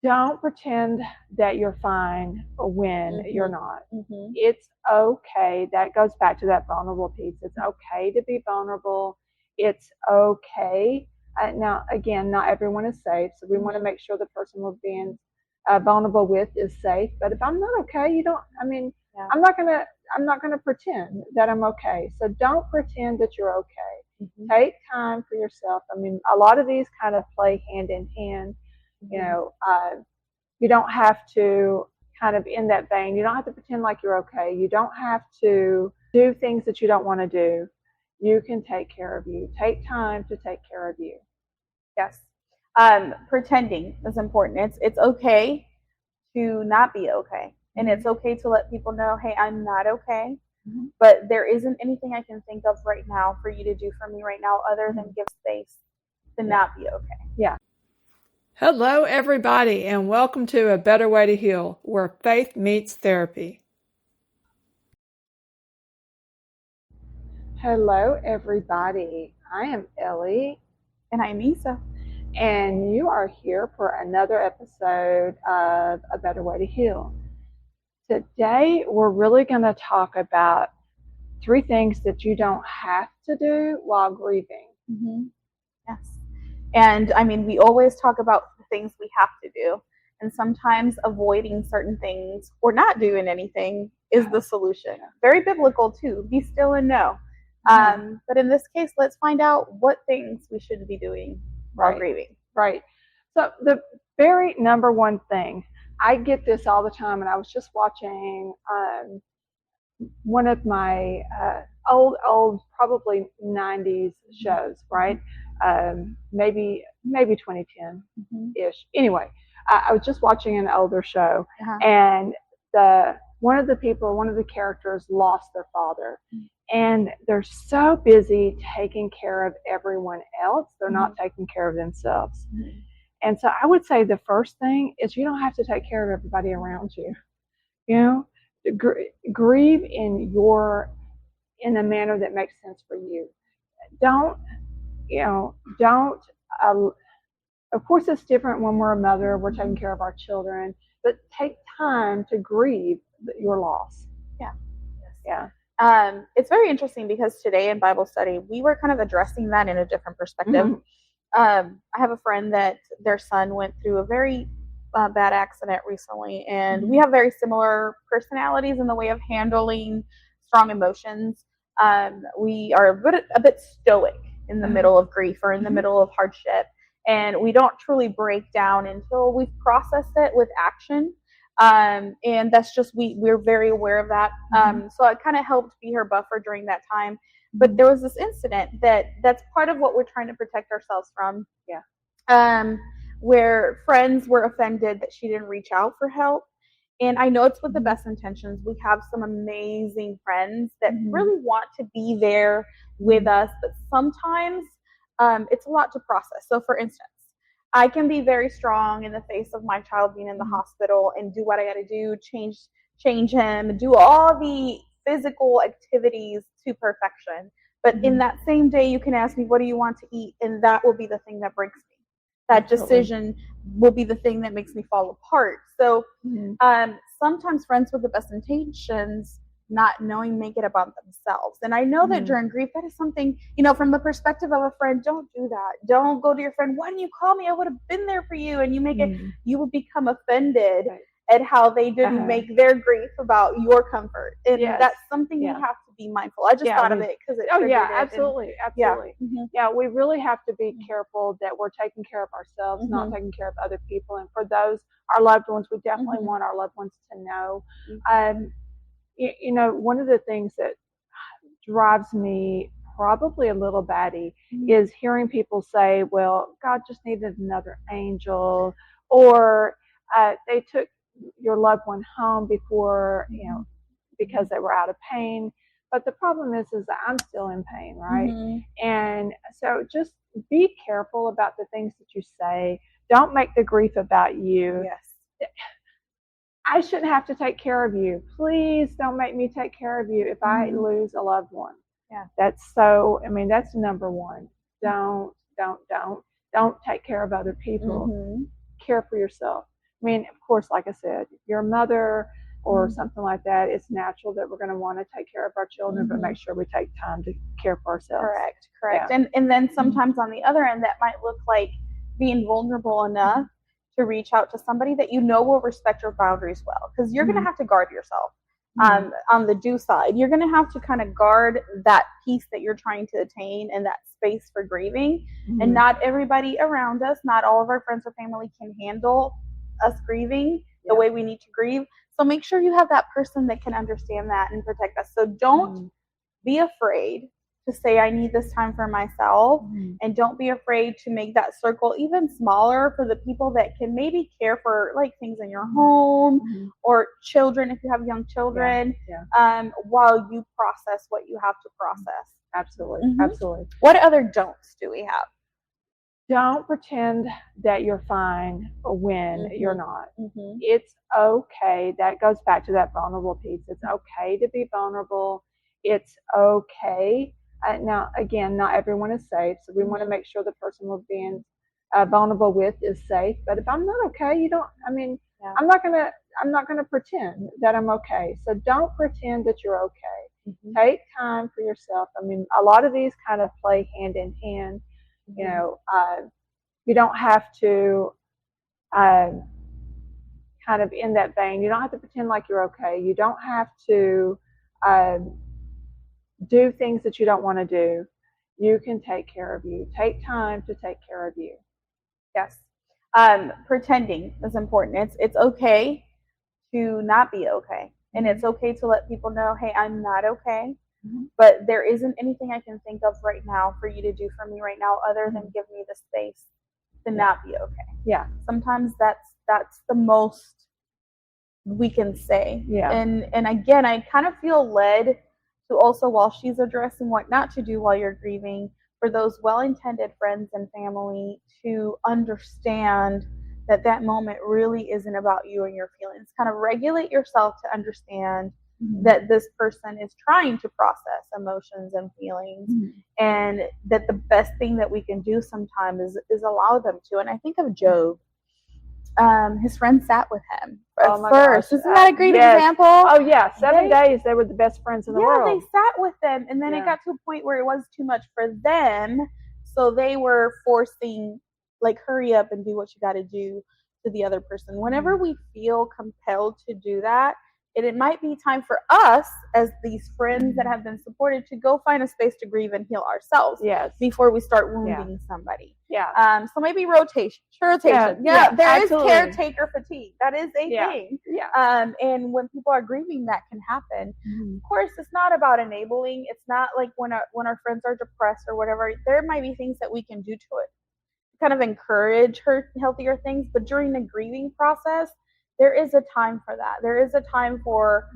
don't pretend that you're fine when you're Mm-hmm. not. Mm-hmm. It's okay. That goes back to that vulnerable piece. It's okay to be vulnerable. It's okay. Now, again, not everyone is safe, so we want to Mm-hmm. make sure the person we're being vulnerable with is safe. But if I'm not okay, you don't. I mean, Yeah. I'm not gonna. I'm not gonna pretend that I'm okay. So don't pretend that you're okay. Mm-hmm. Take time for yourself. I mean, a lot of these kind of play hand in hand. You Mm-hmm. know, you don't have to kind of in that vein, you don't have to pretend like you're okay. You don't have to do things that you don't want to do. You can take care of you. Take time to take care of you. Yes. Pretending is important. It's okay to not be okay. And Mm-hmm. it's okay to let people know, hey, I'm not okay. Mm-hmm. But there isn't anything I can think of right now for you to do for me right now other than Mm-hmm. give space to Yeah. not be okay. Yeah. Hello, everybody, and welcome to A Better Way to Heal, where faith meets therapy. Hello, everybody. I am Elly, And I'm Isa. and you are here for another episode of A Better Way to Heal. Today, we're really going to talk about 3 things that you don't have to do while grieving. Mm-hmm. Yes. And I mean, we always talk about the things we have to do. And sometimes avoiding certain things or not doing anything is the solution. Very biblical, too. Be still and know. But in this case, let's find out what things we should be doing while grieving. Right. So, the very number one thing, I get this all the time, and I was just watching one of my old, probably 90s shows, right? Maybe 2010 ish. Anyway, I was just watching an older show, and one of the characters lost their father, and they're so busy taking care of everyone else, they're not taking care of themselves. And so I would say the first thing is you don't have to take care of everybody around you. You know, grieve in a manner that makes sense for you. Don't don't. Uh, of course, it's different when we're a mother. We're taking care of our children, but take time to grieve your loss. Yeah. Yeah. It's very interesting because today in Bible study, we were kind of addressing that in a different perspective. Mm-hmm. I have a friend that their son went through a very bad accident recently, and we have very similar personalities in the way of handling strong emotions. We are a bit stoic in the middle of grief or in the middle of hardship, and we don't truly break down until we've processed it with action. And that's just we're very aware of that. So it kind of helped be her buffer during that time. But there was this incident that's part of what we're trying to protect ourselves from. Yeah. Where friends were offended that she didn't reach out for help. And I know it's with the best intentions. We have some amazing friends that really want to be there with us, but sometimes it's a lot to process. So, for instance, I can be very strong in the face of my child being in the hospital and do what I got to do, change him, do all the physical activities to perfection. But in that same day, you can ask me, what do you want to eat? And that will be the thing that breaks me. That decision will be the thing that makes me fall apart. So sometimes friends with the best intentions, not knowing, make it about themselves. And I know that during grief, that is something, from the perspective of a friend, don't do that. Don't go to your friend, why didn't you call me? I would have been there for you. And you will become offended at how they didn't make their grief about your comfort. And that's something we have to be mindful. I just thought of it because it triggered it. Absolutely. Yeah, we really have to be careful that we're taking care of ourselves, not taking care of other people. And for those, our loved ones, we definitely want our loved ones to know. One of the things that drives me probably a little batty is hearing people say, well, God just needed another angel, or they took your loved one home before, because they were out of pain. But the problem is that I'm still in pain, right? And so just be careful about the things that you say. Don't make the grief about you. Yes. I shouldn't have to take care of you. Please don't make me take care of you if I lose a loved one. Yeah. That's number one. Don't take care of other people. Care for yourself. I mean, of course, like I said, if you're a mother or something like that, it's natural that we're going to want to take care of our children, but make sure we take time to care for ourselves. Correct. Yeah. And then sometimes on the other end, that might look like being vulnerable enough to reach out to somebody that you know will respect your boundaries well, because you're going to have to guard yourself. On the do side, you're going to have to kind of guard that peace that you're trying to attain and that space for grieving. And not everybody around us, not all of our friends or family can handle us grieving the way we need to grieve. So make sure you have that person that can understand that and protect us. So don't be afraid to say, I need this time for myself, and don't be afraid to make that circle even smaller for the people that can maybe care for like things in your home or children if you have young children, while you process what you have to process. Absolutely. Absolutely. What other don'ts do we have? Don't pretend that you're fine when you're not. It's okay. That goes back to that vulnerable piece. It's okay to be vulnerable. It's okay. Now, again, not everyone is safe, so we want to make sure the person we're being vulnerable with is safe. But if I'm not okay, you don't. I mean, I'm not gonna pretend that I'm okay. So don't pretend that you're okay. Take time for yourself. I mean, a lot of these kind of play hand in hand. You know, you don't have to kind of in that vein. You don't have to pretend like you're okay. You don't have to do things that you don't want to do. You can take care of you. Take time to take care of you. Yes. Pretending is important. It's okay to not be okay. And it's okay to let people know, hey, I'm not okay. But there isn't anything I can think of right now for you to do for me right now other than give me the space to not be okay. Yeah. Sometimes that's the most we can say. Yeah. And again, I kind of feel led to also, while she's addressing what not to do while you're grieving, for those well-intended friends and family to understand that that moment really isn't about you and your feelings. Kind of regulate yourself to understand that this person is trying to process emotions and feelings, and that the best thing that we can do sometimes is allow them to. And I think of Job. His friend sat with him at first. Isn't that a great example? Oh yeah, 7 days they were the best friends in the world. Yeah, they sat with them, and then it got to a point where it was too much for them, so they were forcing, like, hurry up and do what you got to do to the other person. Whenever we feel compelled to do that, it might be time for us, as these friends that have been supported, to go find a space to grieve and heal ourselves before we start wounding somebody. So maybe rotation. There is caretaker fatigue. That is a thing. And when people are grieving, that can happen. Of course, it's not about enabling. It's not like when our friends are depressed or whatever. There might be things that we can do to it, kind of encourage healthier things. But during the grieving process, there is a time for that. There is a time for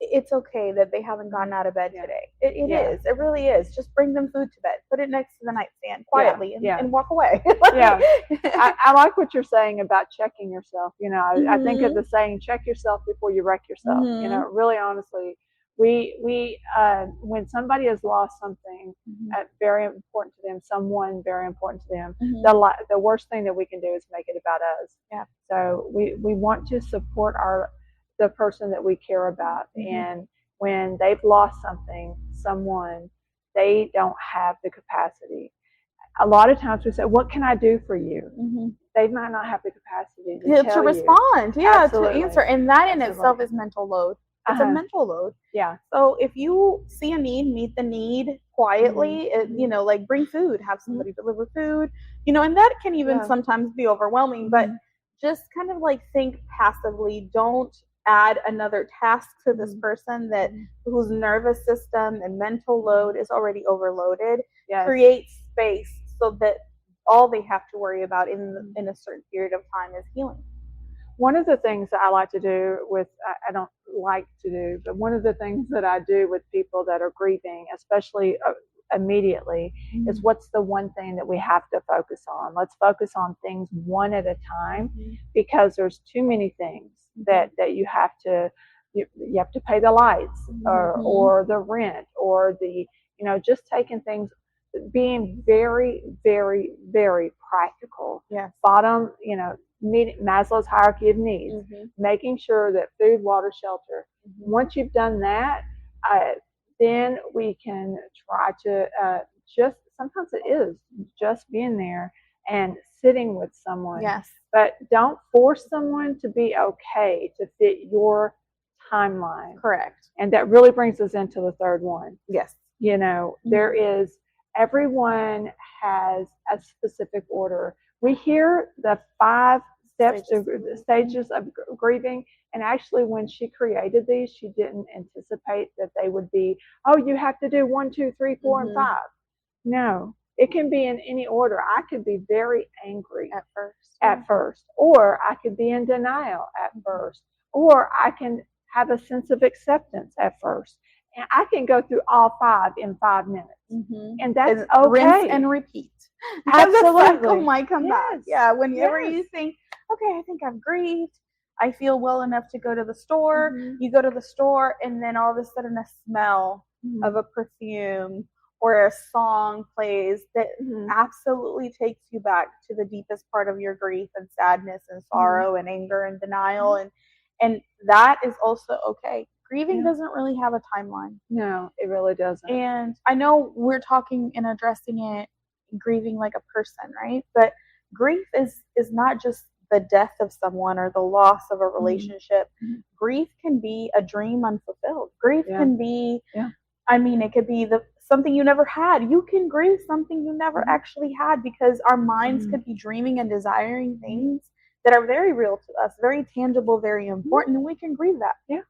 it's okay that they haven't gotten out of bed today. It is. It really is. Just bring them food to bed. Put it next to the nightstand quietly and walk away. I like what you're saying about checking yourself. You know, I think of the saying, check yourself before you wreck yourself. You know, really honestly, we when somebody has lost something very important to them, someone very important to them, the worst thing that we can do is make it about us. So we want to support the person that we care about, and when they've lost someone, they don't have the capacity. A lot of times we say, what can I do for you? They might not have the capacity to respond, to answer, and that in itself is mental load. It's a mental load. So if you see a need, meet the need quietly. You know, like bring food, have somebody deliver food. You know, and that can even sometimes be overwhelming. But just kind of like think passively. Don't add another task to this person whose nervous system and mental load is already overloaded. Create space so that all they have to worry about in a certain period of time is healing. One of the things that I like to do I don't like to do, but one of the things that I do with people that are grieving, especially immediately, is what's the one thing that we have to focus on? Let's focus on things one at a time, because there's too many things that you have to pay the lights or the rent or just taking things, being very, very, very practical. Bottom, Maslow's hierarchy of needs, making sure that food, water, shelter. Once you've done that, then we can try to just, sometimes it is just being there and sitting with someone. Yes. But don't force someone to be okay to fit your timeline. Correct. And that really brings us into the third one. Yes. You know, there is, everyone has a specific order. We hear the 5 stages of grieving, and actually when she created these, she didn't anticipate that they would be, oh, you have to do 1, 2, 3, 4, and 5. No, it can be in any order. I could be very angry at first, or I could be in denial at first, or I can have a sense of acceptance at first. And I can go through all 5 in 5 minutes. And that's okay. Rinse and repeat. Absolutely. The cycle might come back. Yeah, whenever you think, okay, I think I've grieved, I feel well enough to go to the store. You go to the store, and then all of a sudden a smell of a perfume or a song plays that absolutely takes you back to the deepest part of your grief and sadness and sorrow and anger and denial. And that is also okay. Grieving doesn't really have a timeline. No, it really doesn't. And I know we're talking and addressing it, grieving like a person, right? But grief is not just the death of someone or the loss of a relationship. Grief can be a dream unfulfilled. Grief can be, I mean, it could be something you never had. You can grieve something you never actually had, because our minds could be dreaming and desiring things that are very real to us, very tangible, very important, and we can grieve that. Yeah.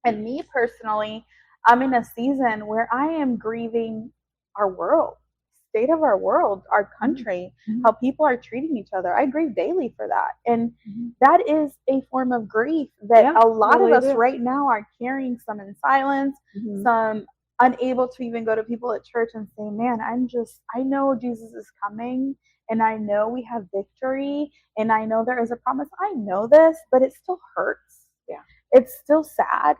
And me personally, I'm in a season where I am grieving our world, state of our world, our country, how people are treating each other. I grieve daily for that. And that is a form of grief that a lot of us right now are carrying, some in silence, some unable to even go to people at church and say, man, I know Jesus is coming, and I know we have victory, and I know there is a promise. I know this, but it still hurts. Yeah. It's still sad.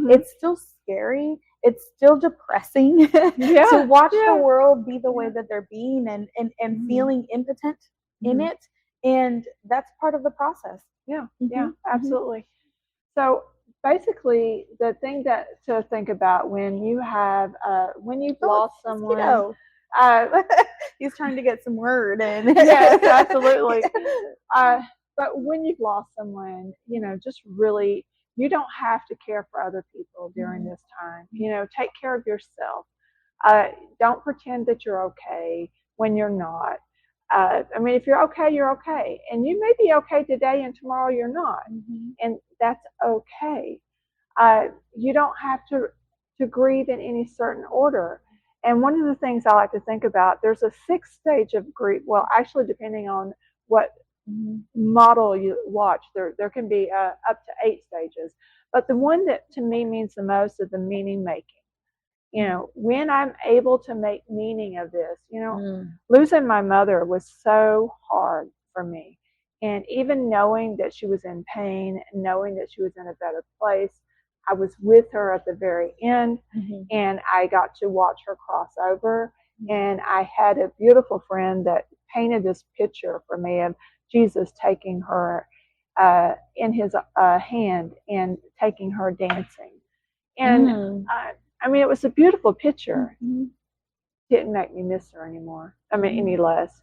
It's still scary. It's still depressing to watch the world be the way that they're being, and feeling impotent in it. And that's part of the process. Yeah, absolutely. So basically, the thing to think about when you have when you've lost someone, he's trying to get some word in. Yes, absolutely. But when you've lost someone, just really, you don't have to care for other people during this time. Take care of yourself. Don't pretend that you're okay when you're not. I mean, if you're okay, you're okay. And you may be okay today and tomorrow you're not. And that's okay. You don't have to grieve in any certain order. And one of the things I like to think about, there's a 6th stage of grief. Well, actually, depending on what model you watch, there can be up to 8 stages. But the one that to me means the most is the meaning making. When I'm able to make meaning of this, losing my mother was so hard for me. And even knowing that she was in pain, knowing that she was in a better place, I was with her at the very end, and I got to watch her cross over. And I had a beautiful friend that painted this picture for me of Jesus taking her in his hand and taking her dancing. And I mean, it was a beautiful picture. Didn't make me miss her anymore. I mean, any less.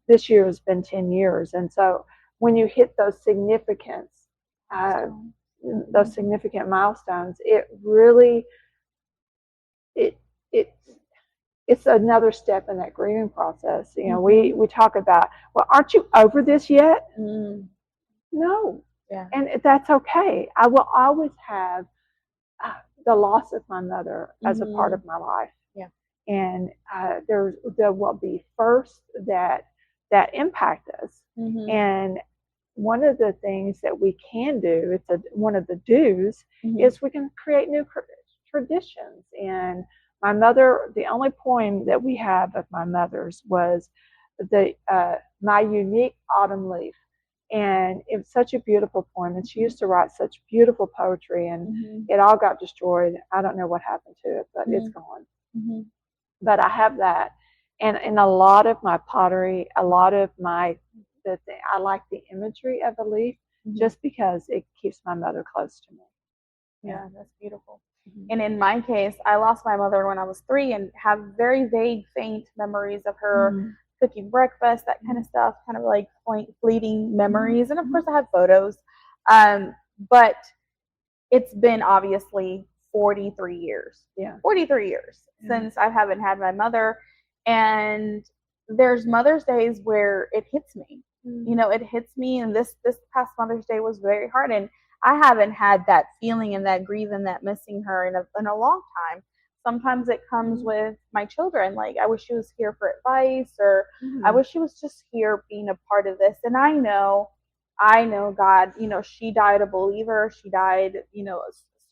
This year has been 10 years. And so when you hit those significant milestones, it really, it's another step in that grieving process. We talk about, well, aren't you over this yet? No. Yeah. And that's okay. I will always have the loss of my mother as a part of my life. Yeah. And there will be firsts that impact us. And one of the things that we can do, one of the do's, is we can create new traditions. And my mother, the only poem that we have of my mother's was My Unique Autumn Leaf. And it was such a beautiful poem. And she used to write such beautiful poetry, and it all got destroyed. I don't know what happened to it, but it's gone. But I have that. And in a lot of my pottery, a lot of my I like the imagery of a leaf just because it keeps my mother close to me. Yeah, that's beautiful. And in my case, I lost my mother when I was 3 and have very vague, faint memories of her cooking breakfast, that kind of stuff, kind of like fleeting memories. And of course, I have photos. But it's been obviously 43 years. Yeah. 43 years since I haven't had my mother. And there's Mother's Days where it hits me. You know, it hits me. And this past Mother's Day was very hard. And I haven't had that feeling and that grief and that missing her in a long time. Sometimes it comes with my children. Like, I wish she was here for advice, or I wish she was just here being a part of this. And I know God, you know, she died a believer. She died, you know,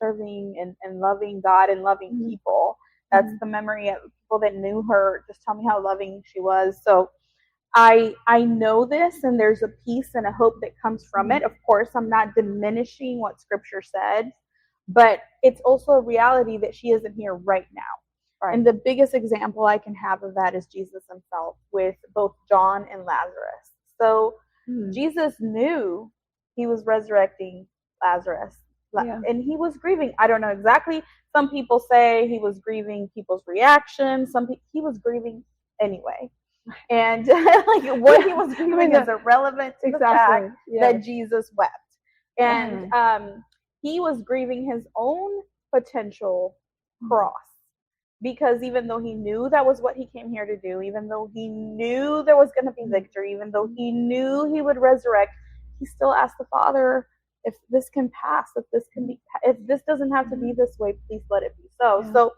serving and loving God and loving people. That's the memory of people that knew her. Just tell me how loving she was. So I know this, and there's a peace and a hope that comes from it. Of course, I'm not diminishing what Scripture said, but it's also a reality that she isn't here right now. Right. And the biggest example I can have of that is Jesus himself with both John and Lazarus. So Jesus knew he was resurrecting Lazarus, and he was grieving. I don't know exactly. Some people say he was grieving people's reactions. He was grieving anyway. And like what he was grieving is irrelevant to the fact that Jesus wept. And he was grieving his own potential cross. Because even though he knew that was what he came here to do, even though he knew there was going to be victory, even though he knew he would resurrect, he still asked the Father, if this can pass, if this doesn't have to be this way, please let it be so. So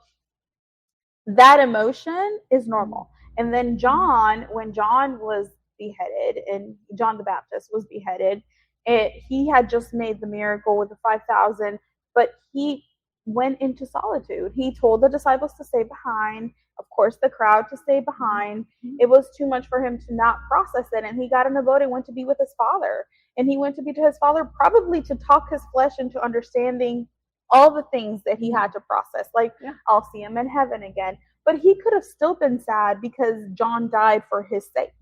that emotion is normal. And then John, when John was beheaded, and John the Baptist was beheaded, he had just made the miracle with the 5,000, but he went into solitude. He told the disciples to stay behind, of course the crowd to stay behind. It was too much for him to not process it, and he got in the boat and went to be with his Father. And he went to be to his Father probably to talk his flesh into understanding all the things that he had to process, like I'll see him in heaven again. But he could have still been sad because John died for his sake.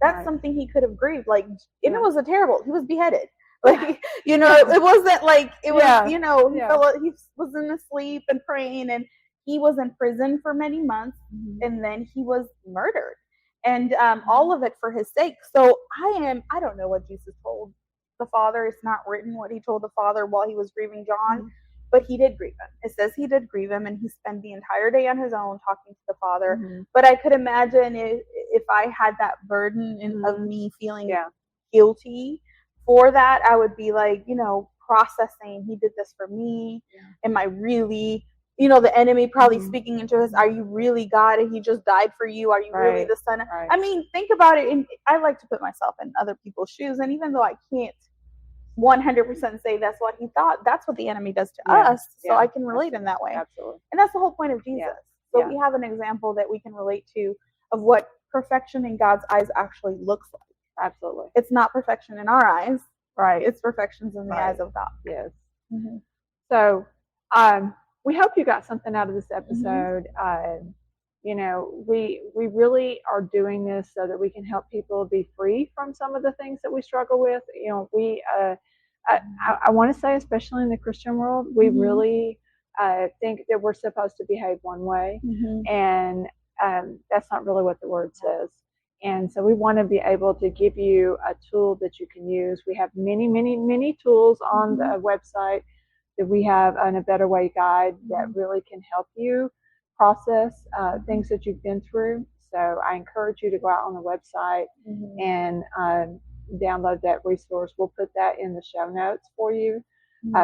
That's something he could have grieved. Like, and it was he was beheaded. Like, you know, it wasn't like it was, you know, he was in sleep and praying, and he was in prison for many months, and then he was murdered, and all of it for his sake. So I don't know what Jesus told the Father. It's not written what he told the Father while he was grieving John, but he did grieve him. It says he did grieve him, and he spent the entire day on his own talking to the Father. But I could imagine if I had that burden of me feeling guilty for that, I would be like, you know, processing, he did this for me. Am I really, you know, the enemy probably speaking into us, are you really God and he just died for you? Are you really the Son? I mean, think about it. And I like to put myself in other people's shoes. And even though I can't 100% say that's what he thought, that's what the enemy does to us. So I can relate in that way. Absolutely. And that's the whole point of Jesus. So we have an example that we can relate to of what perfection in God's eyes actually looks like. Absolutely. It's not perfection in our eyes. Right. It's perfections in the eyes of God. Yes. So we hope you got something out of this episode. You know, we really are doing this so that we can help people be free from some of the things that we struggle with. You know, I want to say, especially in the Christian world, we really think that we're supposed to behave one way, and that's not really what the Word says. And so we want to be able to give you a tool that you can use. We have many, many, many tools on the website that we have on a Better Way guide that really can help you process things that you've been through. So I encourage you to go out on the website and download that resource. We'll put that in the show notes for you.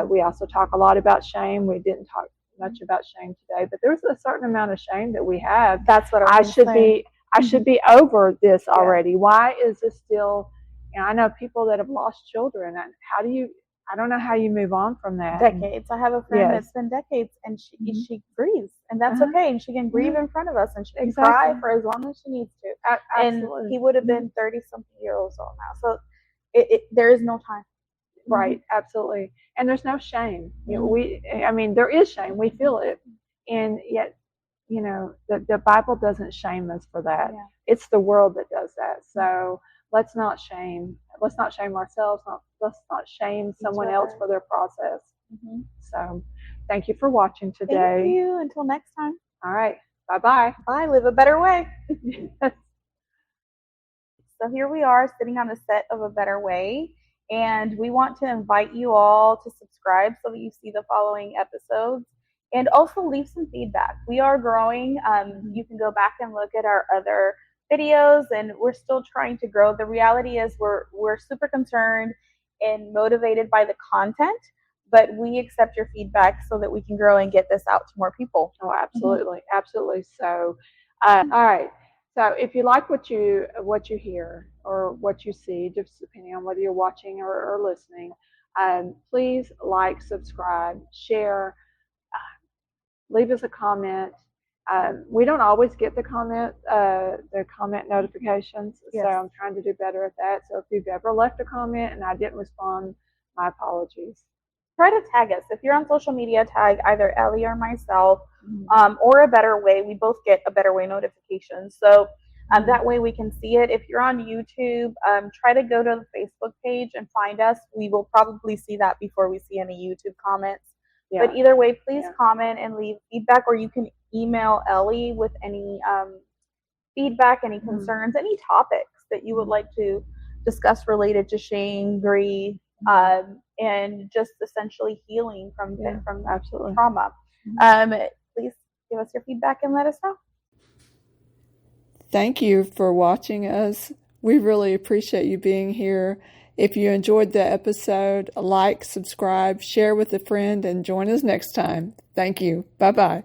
We also talk a lot about shame. We didn't talk much about shame today, but there's a certain amount of shame that we have. That's what I should be over this already. Why is this still, you know, I know people that have lost children, and I don't know how you move on from that. Decades. I have a friend that's been decades, and she grieves, and that's okay, and she can grieve in front of us, and she can cry for as long as she needs to. Absolutely. And he would have been 30-something years old now, so there is no time. Right, absolutely. And there's no shame. You know, there is shame. We feel it, and yet, you know, the Bible doesn't shame us for that. It's the world that does that. So let's not shame ourselves. Let's not shame someone else for their process. Mm-hmm. So, thank you for watching today. Thank you. Until next time. All right. Bye-bye. Bye. Live a better way. So here we are sitting on the set of A Better Way, and we want to invite you all to subscribe so that you see the following episodes, and also leave some feedback. We are growing. You can go back and look at our other videos, and we're still trying to grow. The reality is we're super concerned and motivated by the content, but we accept your feedback so that we can grow and get this out to more people. Oh, absolutely. Mm-hmm. Absolutely. So, all right. So if you like what you hear or what you see, just depending on whether you're watching or listening, please like, subscribe, share, leave us a comment. We don't always get the comment notifications, yes. So I'm trying to do better at that. So if you've ever left a comment and I didn't respond, my apologies. Try to tag us. If you're on social media, tag either Elly or myself, or A Better Way. We both get A Better Way notifications. So that way we can see it. If you're on YouTube, try to go to the Facebook page and find us. We will probably see that before we see any YouTube comments. Yeah. But either way, please comment and leave feedback, or you can email Elly with any feedback, any concerns, any topics that you would like to discuss related to shame, grief, and just essentially healing from trauma. Please give us your feedback and let us know. Thank you for watching us. We really appreciate you being here. If you enjoyed the episode, like, subscribe, share with a friend, and join us next time. Thank you. Bye-bye.